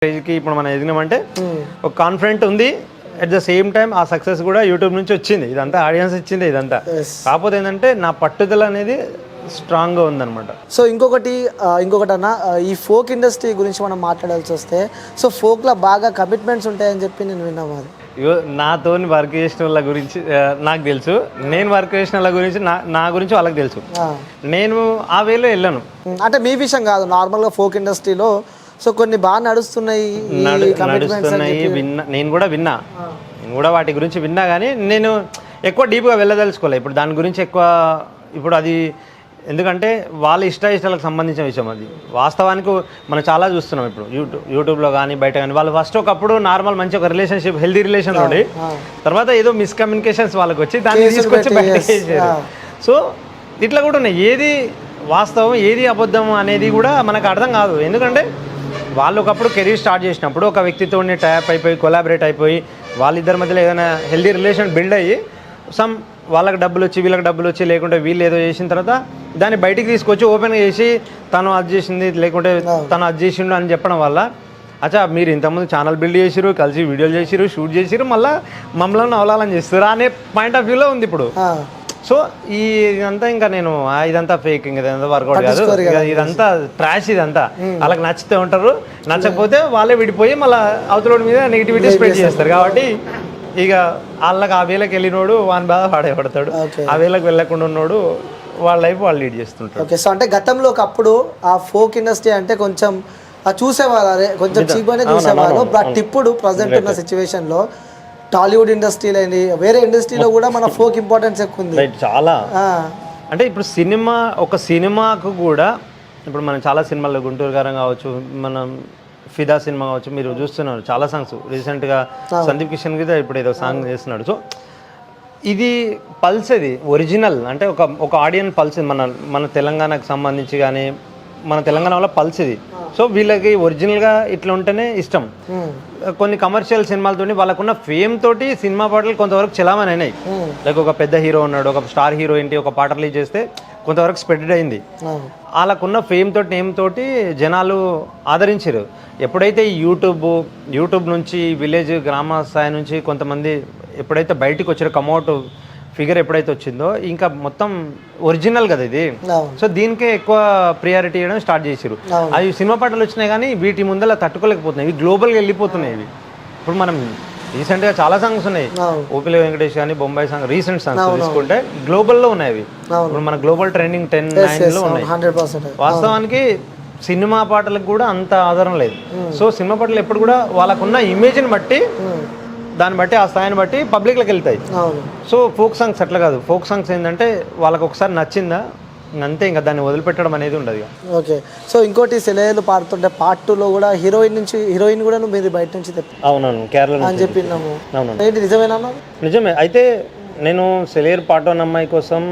స్టేజ్కి ఇప్పుడు మనం ఎదిగినామంటే ఒక కాన్ఫిడెంట్ ఉంది. అట్ ద సేమ్ టైం ఆ సక్సెస్ కూడా యూట్యూబ్ నుంచి వచ్చింది, ఇదంతా ఆడియన్స్ ఇచ్చింది ఇదంతా. కాకపోతే ఏంటంటే నా పట్టుదల అనేది స్ట్రాంగ్గా ఉందన్నమాట. సో ఇంకొకటి అన్న, ఈ ఫోక్ ఇండస్ట్రీ గురించి మనం మాట్లాడాల్సి వస్తే, సో ఫోక్లో బాగా కమిట్మెంట్స్ ఉంటాయని చెప్పి నేను విన్నాను. అది నాతో వర్క్ చేసిన వాళ్ళ గురించి నాకు తెలుసు, నేను వర్క్ చేసిన వాళ్ళ గురించి నా గురించి వాళ్ళకి తెలుసు. నేను ఆ వేలో వెళ్ళాను అంటే మీ విషయం కాదు, నార్మల్గా ఫోక్ ఇండస్ట్రీలో సో కొన్ని బాగా నడుస్తున్నాయి. విన్నా, నేను కూడా వాటి గురించి విన్నా, కానీ నేను ఎక్కువ డీప్గా వెళ్ళదలుచుకోలేదు ఇప్పుడు దాని గురించి ఎక్కువ. ఇప్పుడు అది ఎందుకంటే వాళ్ళ ఇష్టాలకు సంబంధించిన విషయం. అది వాస్తవానికి మనం చాలా చూస్తున్నాం ఇప్పుడు యూట్యూబ్లో కానీ బయట కానీ. వాళ్ళు ఫస్ట్ ఒకప్పుడు నార్మల్ మంచి ఒక రిలేషన్షిప్, హెల్దీ రిలేషన్ ఉండి తర్వాత ఏదో మిస్కమ్యూనికేషన్స్ వాళ్ళకి వచ్చి దాన్ని తీసుకొచ్చి బయట చేశారు. సో ఇట్లా కూడా ఉన్నాయి, ఏది వాస్తవం ఏది అబద్ధం అనేది కూడా మనకు అర్థం కాదు. ఎందుకంటే వాళ్ళు ఒకప్పుడు కెరీర్ స్టార్ట్ చేసినప్పుడు ఒక వ్యక్తితో ట్యాప్ అయిపోయి కొలాబరేట్ అయిపోయి వాళ్ళిద్దరి మధ్యలో ఏదైనా హెల్దీ రిలేషన్ బిల్డ్ అయ్యి వాళ్ళకి డబ్బులు వచ్చి వీళ్ళకి డబ్బులు వచ్చి లేకుంటే వీళ్ళు ఏదో చేసిన తర్వాత దాన్ని బయటికి తీసుకొచ్చి ఓపెన్గా చేసి తను అది చేసింది లేకుంటే తను అది చేసిండు అని చెప్పడం వల్ల అచ్చా మీరు ఇంతకుముందు ఛానల్ బిల్డ్ చేసిరు, కలిసి వీడియోలు చేసిరు, షూట్ చేసిరు, మళ్ళీ మమ్మల్ని అవలాలని చేస్తారు అనే పాయింట్ ఆఫ్ వ్యూలో ఉంది ఇప్పుడు. సో ఇదంతా ఇంకా నేను ఇదంతా ఫేక్, ఇదంతా వర్కౌట్ కాదు, ఇదంతా ట్రాష్, ఇదంతా వాళ్ళకి నచ్చితే ఉంటారు, నచ్చకపోతే వాళ్ళే విడిపోయి మళ్ళీ అవతల మీద నెగిటివిటీ స్ప్రెడ్ చేస్తారు. కాబట్టి ఇక వాళ్ళకి ఆ వేళకి వెళ్ళినోడు వాని బాధ వాడేపడతాడు, ఆ వేళకి వెళ్ళకుండా ఉన్నోడు వాళ్ళ లైఫ్ వాళ్ళు లీడ్ చేస్తుంటారు. ఓకే, సో అంటే గతంలో ఒకప్పుడు ఆ ఫోక్ ఇండస్ట్రీ అంటే కొంచెం చూసేవాళ్ళు, కొంచెం చీప్గానే చూసేవాళ్ళు. బట్ ఇప్పుడు ప్రజెంట్ ఉన్న సిచ్యువేషన్లో టాలీవుడ్ ఇండస్ట్రీలో అండి, వేరే ఇండస్ట్రీలో కూడా మన ఫోక్ ఇంపార్టెన్స్ ఎక్కువ ఉంది చాలా. అంటే ఇప్పుడు ఒక సినిమాకు కూడా ఇప్పుడు మనం చాలా సినిమాల్లో గుంటూరు గారం కావచ్చు, మనం ఫిదా సినిమా కావచ్చు, మీరు చూస్తున్నారు చాలా సాంగ్స్ రీసెంట్గా సందీప్ కిషన్ మీద ఇప్పుడు ఏదో సాంగ్ చేస్తున్నాడు. సో ఇది పల్స్, ఇది ఒరిజినల్ అంటే ఒక ఆడియన్స్ పల్స్, మన తెలంగాణకు సంబంధించి కానీ మన తెలంగాణ వల్ల పల్స్ ఇది. సో వీళ్ళకి ఒరిజినల్గా ఇట్లా ఉంటేనే ఇష్టం. కొన్ని కమర్షియల్ సినిమాలతోటి వాళ్ళకున్న ఫేమ్ తోటి సినిమా పాటలు కొంతవరకు చలామణి అయినాయి. లైక్ ఒక పెద్ద హీరో ఉన్నాడు, ఒక స్టార్ హీరో ఏంటి, ఒక పాట రిలీజ్ చేస్తే కొంతవరకు స్ప్రెడ్ అయింది. వాళ్ళకున్న ఫేమ్ తోటి నేమ్ తోటి జనాలు ఆదరించారు. ఎప్పుడైతే యూట్యూబ్ నుంచి విలేజ్ గ్రామ స్థాయి నుంచి కొంతమంది ఎప్పుడైతే బయటికి వచ్చారో, కమౌట్ ఫిగర్ ఎప్పుడైతే వచ్చిందో ఇంకా మొత్తం ఒరిజినల్ కదా ఇది. సో దీనికే ఎక్కువ ప్రియారిటీ ఇవ్వడం స్టార్ట్ చేసారు. అవి సినిమా పాటలు వచ్చినాయి కానీ వీటి ముందర తట్టుకోలేకపోతున్నాయి, ఇవి గ్లోబల్గా వెళ్ళిపోతున్నాయి. ఇవి ఇప్పుడు మనం రీసెంట్గా చాలా సాంగ్స్ ఉన్నాయి, ఓపిల వెంకటేష్ కానీ బొంబాయి సాంగ్, రీసెంట్ సాంగ్స్ తీసుకుంటే గ్లోబల్లో ఉన్నాయి. అవి ఇప్పుడు మన గ్లోబల్ ట్రెండింగ్ 10-9లో ఉన్నాయి. వాస్తవానికి సినిమా పాటలకు కూడా అంత ఆధారం లేదు. సో సినిమా పాటలు ఎప్పుడు కూడా వాళ్ళకున్న ఇమేజ్ని బట్టి, దాన్ని బట్టి ఆ స్థాయిని బట్టి పబ్లిక్లోకి వెళ్తాయి. సో ఫోక్ సాంగ్స్ అట్లా కాదు. ఫోక్ సాంగ్స్ ఏంటంటే వాళ్ళకి ఒకసారి నచ్చిందా అంతే, ఇంకా దాన్ని వదిలిపెట్టడం అనేది ఉండదు. ఓకే, సో ఇంకోటి సెలయర్లు పాడుతుంటే పార్ట్ 2లో కూడా హీరోయిన్ కూడా మీరు బయట నుంచి అవునవును కేరళ అని చెప్పినాము. అవును నిజమేనా? నిజమే. అయితే నేను సెలయర్ పార్ట్ 1 అమ్మాయి కోసం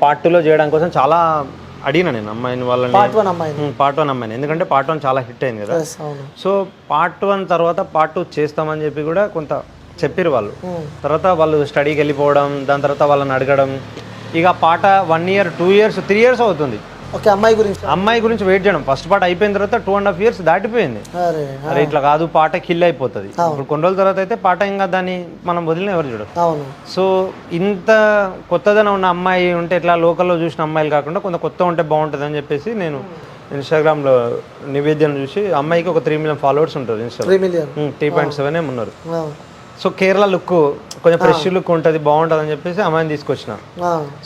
పార్ట్ 2లో చేయడం కోసం చాలా అడిగినా నేను అమ్మాయిని, వాళ్ళని పార్ట్ 1 అమ్మాయిని, ఎందుకంటే పార్ట్ 1 చాలా హిట్ అయింది కదా. సో పార్ట్ 1 తర్వాత పార్ట్ 2 చేస్తామని చెప్పి కూడా కొంత చెప్పారు వాళ్ళు. తర్వాత వాళ్ళు స్టడీకి వెళ్ళిపోవడం, దాని తర్వాత వాళ్ళని అడగడం, ఇక పాట 1 year 2 years 3 years అవుతుంది. ఓకే, అమ్మాయి గురించి వెయిట్ చేయడం. ఫస్ట్ పాట అయిపోయిన తర్వాత 2.5 years దాటిపోయింది. అరే ఇట్లా కాదు, పాట కిల్ అయిపోతుంది. ఇప్పుడు కొన్ని రోజుల తర్వాత అయితే పాట ఇంకా దాన్ని మనం వదిలిన ఎవరు చూడరు. సో ఇంత కొత్తదనం ఉన్న అమ్మాయి ఉంటే ఇట్లా లోకల్లో చూసిన అమ్మాయిలు కాకుండా కొంత కొత్త ఉంటే బాగుంటుంది అని చెప్పేసి నేను ఇన్స్టాగ్రామ్లో నివేద్యను చూసి, అమ్మాయికి ఒక 3 million ఫాలోవర్స్ ఉంటారు ఇన్స్టాగ్రామ్, 3.7 ఉన్నారు. సో కేరళ లుక్ కొంచెం ఫ్రెష్ లుక్ ఉంటుంది, బాగుంటుంది అని చెప్పేసి అమ్మాయిని తీసుకొచ్చిన.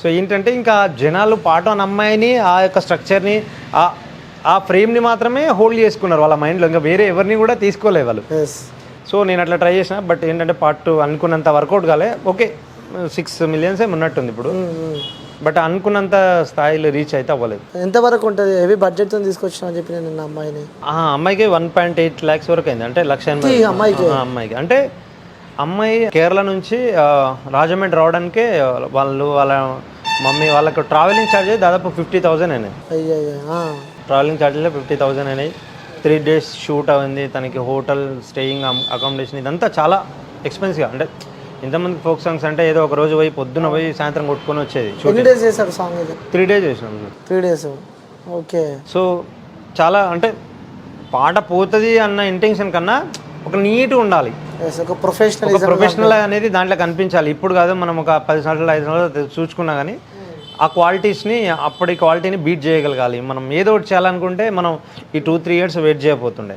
సో ఏంటంటే ఇంకా జనాలు పాట అన్న అమ్మాయిని, ఆ యొక్క స్ట్రక్చర్ని, ఆ ఫ్రేమ్ని మాత్రమే హోల్డ్ చేసుకున్నారు వాళ్ళ మైండ్లో, ఇంకా వేరే ఎవరిని కూడా తీసుకోలేదు వాళ్ళు. సో నేను అట్లా ట్రై చేసిన, బట్ ఏంటంటే పార్ట్ 2 అనుకున్నంత వర్కౌట్ కాలే. ఓకే 6 millions ఉన్నట్టుంది ఇప్పుడు, బట్ అనుకున్నంత స్థాయిలో రీచ్ అయితే అవ్వలేదు. ఎంతవరకు ఉంటుంది? హెవీ బడ్జెట్తో తీసుకొచ్చిన అని చెప్పి నేను అమ్మాయికి 1.8 lakhs వరకు అయింది, అంటే 1,80,000 అమ్మాయికి. అంటే అమ్మాయి కేరళ నుంచి రాజమండ్రి రావడానికే వాళ్ళ మమ్మీ వాళ్ళకి ట్రావెలింగ్ ఛార్జెస్ దాదాపు 50,000 అయినాయి. ట్రావెలింగ్ ఛార్జెస్ 50,000 అయినాయి. 3 days షూట్ అయింది, తనకి హోటల్ స్టేయింగ్ అకామిడేషన్ ఇదంతా చాలా ఎక్స్పెన్సివ్గా. అంటే ఇంతమంది ఫోక్ సాంగ్స్ అంటే ఏదో ఒక రోజు పోయి పొద్దున పోయి సాయంత్రం కొట్టుకొని వచ్చేది. 3 days చేశారు సాంగ్? 3 days చేసినాం. 3 days. ఓకే. సో చాలా అంటే పాట పోతుంది అన్న ఇంటెన్షన్ కన్నా ఒక నీట్గా ఉండాలి, ఒక ప్రొఫెషనల్ అనేది దాంట్లో కనిపించాలి. ఇప్పుడు కాదు, మనం ఒక 10 సంవత్సరాలు 5 సంవత్సరాలు చూసుకున్నా కానీ ఆ క్వాలిటీస్ని అప్పటి క్వాలిటీని బీట్ చేయగలగాలి. మనం ఏదో ఒకటి చేయాలనుకుంటే మనం ఈ 2-3 ఇయర్స్ వెయిట్ చేయబోతుండే,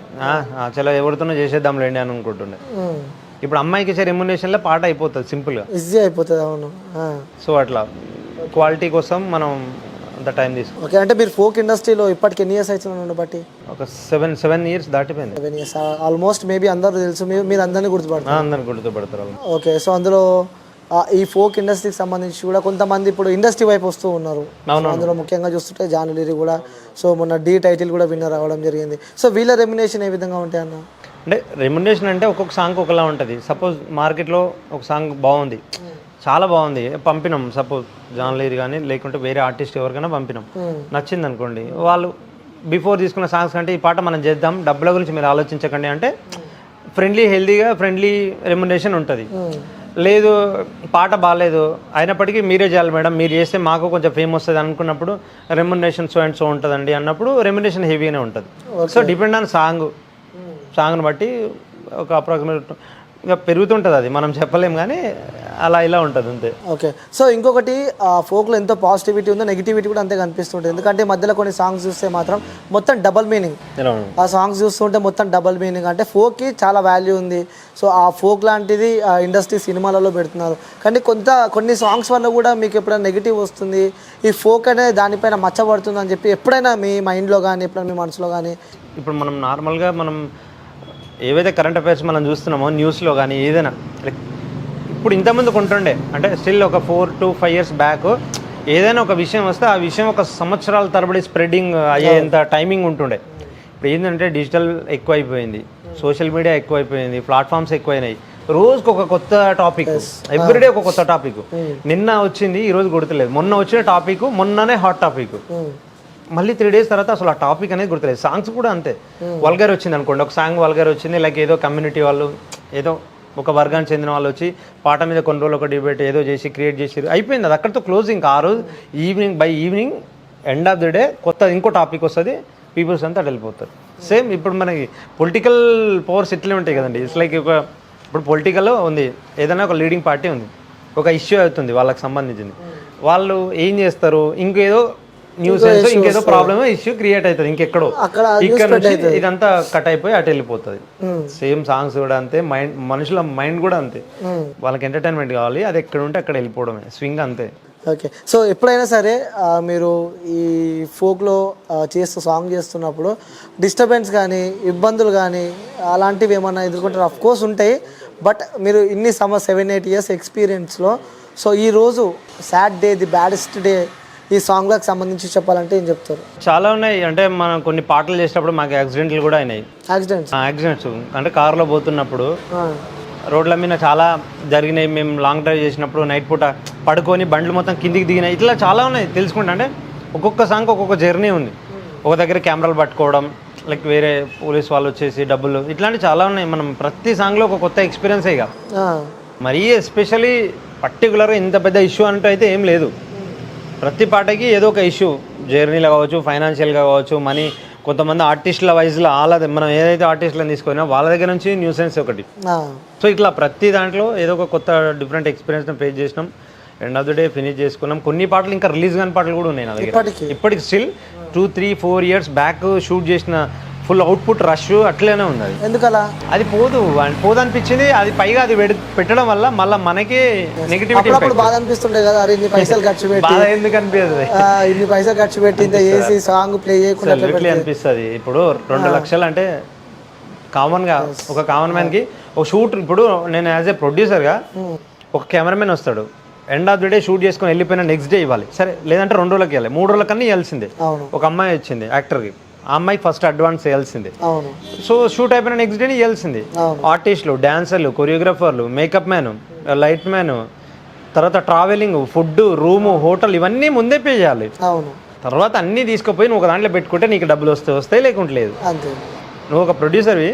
చాలా ఎవరితోనో చేసేద్దాంలేండి అని అనుకుంటుండే. ఇప్పుడు అమ్మాయికి ఇచ్చే రెమ్యునరేషన్లో పాట అయిపోతుంది, సింపుల్గా ఈజీ అయిపోతుంది. అవును. సో అట్లా క్వాలిటీ కోసం మనం అంత టైం తీసుకుంటాం. ఓకే, అంటే మీరు ఫోక్ ఇండస్ట్రీలో ఇప్పటికి ఎన్ని ఇయర్స్ అవుతుంది బట్టి? ఒక 7 ఇయర్స్ దాటిపోయింది. 7 ఇయర్స్ ఆల్మోస్ట్. మేబీ అందరూ తెలుసు, మీరు అందరినీ గుర్తుపడతారు. అందరిని గుర్తుపడతారు. ఓకే, సో అందులో ఈ ఫోక్ ఇండస్ట్రీకి సంబంధించి కూడా కొంతమంది ఇప్పుడు ఇండస్ట్రీ వైపు వస్తూ ఉన్నారు. అందులో ముఖ్యంగా చూస్తుంటే జాన్ లిరి కూడా, సో మొన్న డి టైటిల్ కూడా విన్నర్ అవ్వడం జరిగింది. సో వీళ్ళ రెమ్యునేషన్ ఏ విధంగా ఉంటాయి అన్న? అంటే రెమ్యునరేషన్ అంటే ఒక్కొక్క సాంగ్ ఒకలా ఉంటుంది. సపోజ్ మార్కెట్లో ఒక సాంగ్ బాగుంది, చాలా బాగుంది, పంపినాం. సపోజ్ జాన్ లిరి కానీ లేకుంటే వేరే ఆర్టిస్ట్ ఎవరికైనా పంపినాం, నచ్చింది అనుకోండి. వాళ్ళు బిఫోర్ తీసుకున్న సాంగ్స్ కంటే ఈ పాట మనం చేద్దాం, డబ్బుల గురించి మీరు ఆలోచించకండి అంటే హెల్దీగా ఫ్రెండ్లీ రెమ్యునరేషన్ ఉంటుంది. లేదు పాట బాగాలేదు అయినప్పటికీ మీరే చేయాలి మేడం, మీరు చేస్తే మాకు కొంచెం ఫేమ్ వస్తుంది అనుకున్నప్పుడు రెమ్యునరేషన్ సో అండ్ సో ఉంటుందండి అన్నప్పుడు రెమ్యునరేషన్ హెవీగానే ఉంటుంది. సో డిపెండ్ ఆన్ సాంగ్ని బట్టి ఒక అప్రాక్సిమేట్ ఇంకా పెరుగుతుంటుంది, అది మనం చెప్పలేం కానీ అలా ఇలా ఉంటుంది అంతే. ఓకే, సో ఇంకొకటి ఫోక్లో ఎంతో పాజిటివిటీ ఉందో నెగిటివిటీ కూడా అంతే కనిపిస్తుంటుంది. ఎందుకంటే మధ్యలో కొన్ని సాంగ్స్ చూస్తే మాత్రం మొత్తం డబల్ మీనింగ్. ఆ సాంగ్స్ చూస్తుంటే మొత్తం డబల్ మీనింగ్. అంటే ఫోక్కి చాలా వాల్యూ ఉంది. సో ఆ ఫోక్ లాంటిది ఇండస్ట్రీ సినిమాలలో పెడుతున్నారు. కానీ కొన్ని సాంగ్స్ వల్ల కూడా మీకు ఎప్పుడైనా నెగిటివ్ వస్తుంది, ఈ ఫోక్ అనేది దానిపైన మచ్చబడుతుంది అని చెప్పి ఎప్పుడైనా మీ మైండ్లో కానీ ఎప్పుడైనా మీ మనసులో కానీ? ఇప్పుడు మనం నార్మల్గా మనం ఏవైతే కరెంట్ అఫైర్స్ మనం చూస్తున్నామో న్యూస్లో కానీ ఏదైనా లైక్ ఇప్పుడు ఇంతమంది కొంటుండే అంటే స్టిల్ ఒక 4 to 5 years బ్యాక్ ఏదైనా ఒక విషయం వస్తే ఆ విషయం ఒక సంవత్సరాల తరబడి స్ప్రెడింగ్ అయ్యేంత టైమింగ్ ఉంటుండే. ఇప్పుడు ఏంటంటే డిజిటల్ ఎక్కువైపోయింది, సోషల్ మీడియా ఎక్కువైపోయింది, ప్లాట్ఫామ్స్ ఎక్కువైనాయి. రోజుకి ఒక కొత్త టాపిక్, ఎవ్రీడే ఒక కొత్త టాపిక్. నిన్న వచ్చింది ఈరోజు గుర్తులేదు, మొన్న వచ్చిన టాపిక్ మొన్ననే హాట్ టాపిక్, మళ్ళీ 3 days తర్వాత అసలు ఆ టాపిక్ అనేది గుర్తులేదు. సాంగ్స్ కూడా అంతే, వల్గర్ వచ్చింది అనుకోండి, ఒక సాంగ్ వల్గర్ వచ్చింది, లైక్ ఏదో కమ్యూనిటీ వాళ్ళు ఏదో ఒక వర్గానికి చెందిన వాళ్ళు వచ్చి పాట మీద కొన్ని రోజులు ఒక డిబేట్ ఏదో చేసి క్రియేట్ చేసి అయిపోయింది, అది అక్కడితో క్లోజింగ్. ఆ రోజు evening end of the day కొత్త ఇంకో టాపిక్ వస్తుంది, పీపుల్స్ అంతా వెళ్ళిపోతారు. సేమ్ ఇప్పుడు మనకి పొలిటికల్ పవర్స్ ఇట్లే ఉంటాయి కదండి. ఇట్స్ లైక్ ఇప్పుడు పొలిటికల్ ఉంది, ఏదైనా ఒక లీడింగ్ పార్టీ ఉంది, ఒక ఇష్యూ అవుతుంది వాళ్ళకి సంబంధించింది, వాళ్ళు ఏం చేస్తారు, ఇంకేదో న్యూస్ ఇంకేదో ప్రాబ్లమ్ ఇష్యూ క్రియేట్ అవుతుంది ఇంకెక్కడో, ఇక్కడ నుంచి ఇదంతా కట్ అయిపోయి అటు వెళ్ళిపోతుంది. సేమ్ సాంగ్స్ కూడా అంతే, మనుషుల మైండ్ కూడా అంతే, వాళ్ళకి ఎంటర్టైన్మెంట్ కావాలి, అది ఎక్కడ ఉంటే అక్కడ వెళ్ళిపోవడమే, స్వింగ్ అంతే. ఓకే, సో ఎప్పుడైనా సరే మీరు ఈ ఫోక్లో సాంగ్ చేస్తున్నప్పుడు డిస్టర్బెన్స్ కానీ ఇబ్బందులు కానీ అలాంటివి ఏమన్నా ఎదుర్కొంటారు? అఫ్ కోర్స్ ఉంటాయి, బట్ మీరు ఇన్ని 7-8 years ఎక్స్పీరియన్స్లో సో ఈరోజు sad day, the baddest day ఈ సాంగ్లకు సంబంధించి చెప్పాలంటే ఏం చెప్తారు? చాలా ఉన్నాయి. అంటే మనం కొన్ని పాటలు చేసేటప్పుడు మాకు యాక్సిడెంట్లు కూడా అయినాయి. యాక్సిడెంట్స్ అంటే కారులో పోతున్నప్పుడు రోడ్ల మీద చాలా జరిగినాయి. మేము లాంగ్ డ్రైవ్ చేసినప్పుడు నైట్ పూట పడుకొని బండ్లు మొత్తం కిందికి దిగినాయి. ఇట్లా చాలా ఉన్నాయి తెలుసుకుంటా. అంటే ఒక్కొక్క సాంగ్ ఒక్కొక్క జర్నీ ఉంది. ఒక దగ్గర కెమెరాలు పట్టుకోవడం, లైక్ వేరే పోలీస్ వాళ్ళు వచ్చేసి డబ్బులు, ఇట్లాంటివి చాలా ఉన్నాయి. మనం ప్రతి సాంగ్లో ఒక కొత్త ఎక్స్పీరియన్స్ ఇక మరీ ఎస్పెషలీ పర్టికులర్గా ఇంత పెద్ద ఇష్యూ అంటూ అయితే ఏం లేదు. ప్రతి పాటకి ఏదో ఒక ఇష్యూ, జర్నీలో కావచ్చు, ఫైనాన్షియల్గా కావచ్చు, మనీ. కొంతమంది ఆర్టిస్టుల వైజ్లో మనం ఏదైతే ఆర్టిస్టులను తీసుకున్నా వాళ్ళ దగ్గర నుంచి న్యూసెన్స్ ఒకటి. సో ఇట్లా ప్రతి దాంట్లో ఏదో ఒక కొత్త డిఫరెంట్ ఎక్స్పీరియన్స్ని ఫేస్ చేసినాం. End of the day finish చేసుకున్నాం. కొన్ని పాటలు ఇంకా రిలీజ్ కాని పాటలు కూడా ఉన్నాయి నా దగ్గర ఇప్పటికి. స్టిల్ 2-3-4 years బ్యాక్ షూట్ చేసిన ఫుల్ అవుట్పుట్ రష్ అట్లనే ఉంది. అది ఎందుకలా? అది పోదు అనిపించింది. అది పైగా అది పెట్టడం వల్ల మళ్ళీ మనకి నెగిటివిటీ బాధ అనిపిస్తుండే కదా, అరే ఇన్ని పైసలు ఖర్చు పెట్టి బాధ ఎందుకు అనిపిస్తుంది, ఇన్ని పైసలు ఖర్చు పెట్టి ఏసీ సాంగ్ ప్లే చేయకుండా అనిపిస్తుంది. ఇప్పుడు 2 లక్షలు అంటే కామన్గా ఒక కామన్ మ్యాన్కి ఒక షూట్. ఇప్పుడు నేను యాజ్ ఏ ప్రొడ్యూసర్గా ఒక కెమెరామెన్ వస్తాడు, end of the day shoot చేసుకొని వెళ్ళిపోయిన నెక్స్ట్ డే ఇవ్వాలి, సరే లేదంటే 2 రోజులకి వెళ్ళాలి, 3 రోజుల కన్నా ఇవ్వాల్సిందే. ఒక అమ్మాయి వచ్చింది యాక్టర్కి, ఆ అమ్మాయికి ఫస్ట్ అడ్వాన్స్ వేయాల్సిందే. సో షూట్ అయిపోయిన నెక్స్ట్ డే ఇవ్వాల్సిందే. ఆర్టిస్టులు, డాన్సర్లు, కొరియోగ్రాఫర్లు, మేకప్ మ్యాన్, లైట్ మ్యాన్, తర్వాత ట్రావెలింగ్, ఫుడ్, రూము, హోటల్, ఇవన్నీ ముందే పే చేయాలి. తర్వాత అన్నీ తీసుకుపోయి నువ్వు ఒక దాంట్లో పెట్టుకుంటే నీకు డబ్బులు వస్తాయి, లేకుంటే లేదు. నువ్వు ఒక ప్రొడ్యూసర్వి,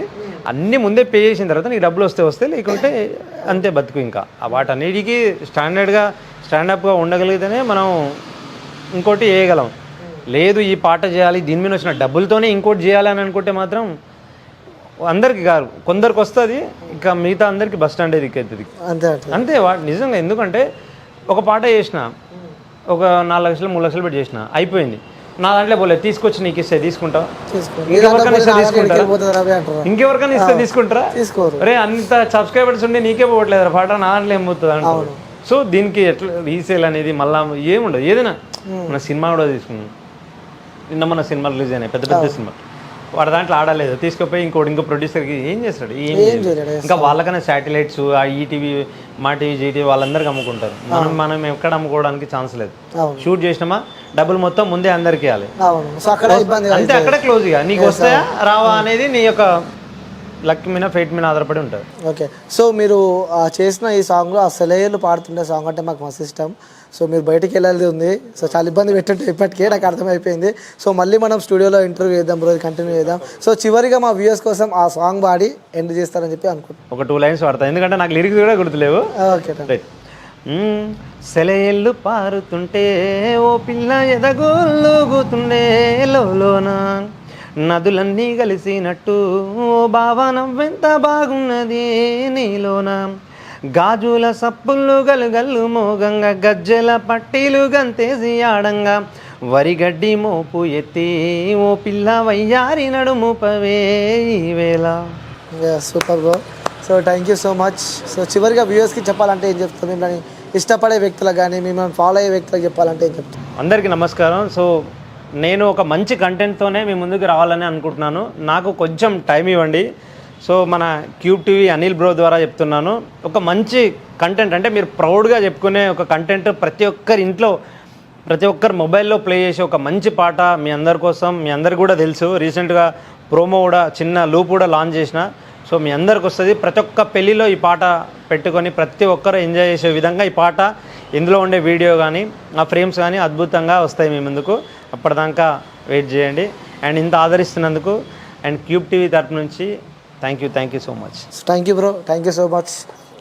అన్నీ ముందే పే చేసిన తర్వాత నీకు డబ్బులు వస్తాయి, లేకుంటే అంతే బతుకు. ఇంకా వాటన్నిటికీ స్టాండప్గా ఉండగలిగితేనే మనం ఇంకోటి వేయగలం. లేదు ఈ పాట చేయాలి, దీని మీద వచ్చిన డబ్బులతోనే ఇంకోటి చేయాలి అని అనుకుంటే మాత్రం అందరికి కాదు, కొందరికి వస్తుంది, ఇక మిగతా అందరికి బస్ స్టాండే దిక్కవుతుంది అంతే అంతే అంతే. నిజంగా ఎందుకంటే ఒక పాట చేసిన, ఒక 4 లక్షలు 3 లక్షలు పెట్టి చేసిన, అయిపోయింది. నా దాంట్లో పోలే, తీసుకొచ్చి నీకు ఇస్తే తీసుకుంటా, ఇంకెవరికైనా ఇస్తే తీసుకుంటారా, ఇంకెవరికైనా ఇస్తే తీసుకుంటారా, తీసుకోరు. అరే అంత సబ్స్క్రైబర్స్ ఉండి నీకే పోవట్లేదు పాట, నా దాంట్లో ఏం పోతుంది అంటారు. సో దీనికి ఎట్లా రీసేల్ అనేది మళ్ళీ ఏముండదు. ఏదైనా మన సినిమా కూడా తీసుకున్నాం, నిన్న మన సినిమా రిలీజ్ అయినాయి, పెద్ద పెద్ద సినిమా, వాడు దాంట్లో ఆడలేదు, తీసుకుపోయి ఇంకో ప్రొడ్యూసర్కి ఏం చేస్తాడు, ఏం చేయలేదు. ఇంకా వాళ్ళకన్నా శాటిలైట్స్, ఆ ఈటీవీ, మా టీవీ, జీటీవీ వాళ్ళందరికీ అమ్ముకుంటారు. మనం ఎక్కడ అమ్ముకోవడానికి ఛాన్స్ లేదు. షూట్ చేసినామా డబ్బులు మొత్తం ముందే అందరికి ఇవ్వాలి, అంటే అక్కడే క్లోజ్ ఇక నీకు వస్తాయా రావా అనేది నీ యొక్క లక్ మీద ఫేట్ మీద ఆధారపడి ఉంటుంది. ఓకే, సో మీరు చేసిన ఈ సాంగ్లో ఆ సెలయేళ్ళు పాడుతుండే సాంగ్ అంటే మాకు మస్తు ఇష్టం. సో మీరు బయటికి వెళ్ళాలి ఉంది, సో చాలా ఇబ్బంది పెట్టంటే ఇప్పటికే నాకు అర్థమైపోయింది. సో మళ్ళీ మనం స్టూడియోలో ఇంటర్వ్యూ చేద్దాం, రోజు కంటిన్యూ చేద్దాం. సో చివరిగా మా వ్యూయర్స్ కోసం ఆ సాంగ్ పాడి ఎండ్ చేస్తారని చెప్పి అనుకుంటున్నాను. ఒక 2 లైన్స్ పాడతా, ఎందుకంటే నాకు లిరిక్స్ కూడా గుర్తులేవు. ఓకే. సెలయేళ్ళు పారుతుంటే ఓ పిల్ల ఎదగోలుగుతుండే లోన, నదులన్నీ కలిసినట్టు ఓ బావా నవ్వెంత బాగున్నది నీలోన, గాజుల సప్పుళ్ళు గలుగల్లు మోగంగా, గజ్జెల పట్టీలు గంతేసి ఆడంగా, వరిగడ్డి మోపు ఎత్తి ఓ పిల్ల వయ్యారి నడుముపవే ఈవేళ. Super bro. So thank you so much. So చివరిగా వ్యూయర్స్కి చెప్పాలంటే ఏం చెప్తాను, మిమ్మల్ని ఇష్టపడే వ్యక్తులకు కానీ మిమ్మల్ని ఫాలో అయ్యే వ్యక్తులకు చెప్పాలంటే ఏం చెప్తాను? అందరికీ నమస్కారం. సో నేను ఒక మంచి కంటెంట్తోనే మీ ముందుకు రావాలని అనుకుంటున్నాను, నాకు కొంచెం టైం ఇవ్వండి. సో మన క్యూబ్ టీవీ అనిల్ బ్రో ద్వారా చెప్తున్నాను, ఒక మంచి కంటెంట్ అంటే మీరు ప్రౌడ్గా చెప్పుకునే ఒక కంటెంట్ ప్రతి ఒక్కరి ఇంట్లో, ప్రతి ఒక్కరు మొబైల్లో ప్లే చేసే ఒక మంచి పాట మీ అందరి కోసం. మీ అందరికి కూడా తెలుసు, రీసెంట్గా ప్రోమో కూడా చిన్న లూప్ కూడా లాంచ్ చేసిన. సో మీ అందరికి వస్తుంది. ప్రతి ఒక్క పెళ్ళిలో ఈ పాట పెట్టుకొని ప్రతి ఒక్కరు ఎంజాయ్ చేసే విధంగా ఈ పాట, ఇందులో ఉండే వీడియో కానీ ఆ ఫ్రేమ్స్ కానీ అద్భుతంగా వస్తాయి మీ ముందుకు. అప్పటిదాకా వెయిట్ చేయండి. అండ్ ఇంత ఆదరిస్తున్నందుకు అండ్ క్యూబ్ టీవీ తరపు నుంచి thank you so much. Thank you bro, thank you so much.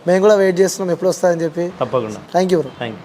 మేము కూడా వెయిట్ చేస్తున్నాం ఎప్పుడు వస్తాయని చెప్పి. తప్పకుండా. Thank you bro. Thank you.